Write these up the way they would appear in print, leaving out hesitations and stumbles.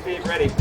speed, ready.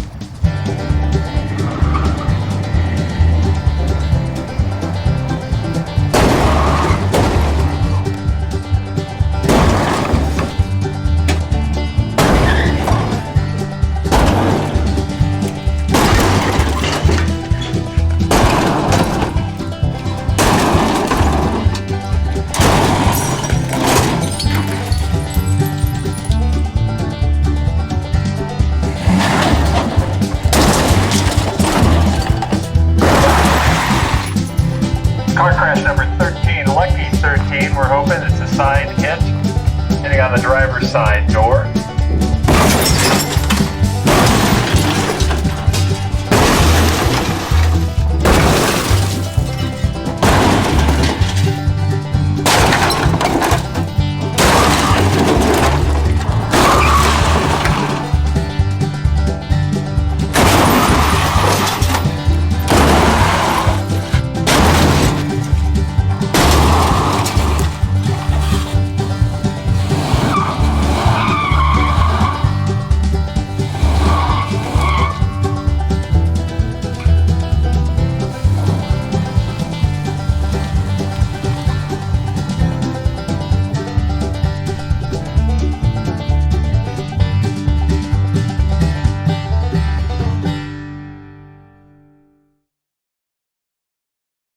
Car crash number 13, Lucky 13. We're hoping it's a signed hit. Hitting on the driver's side door.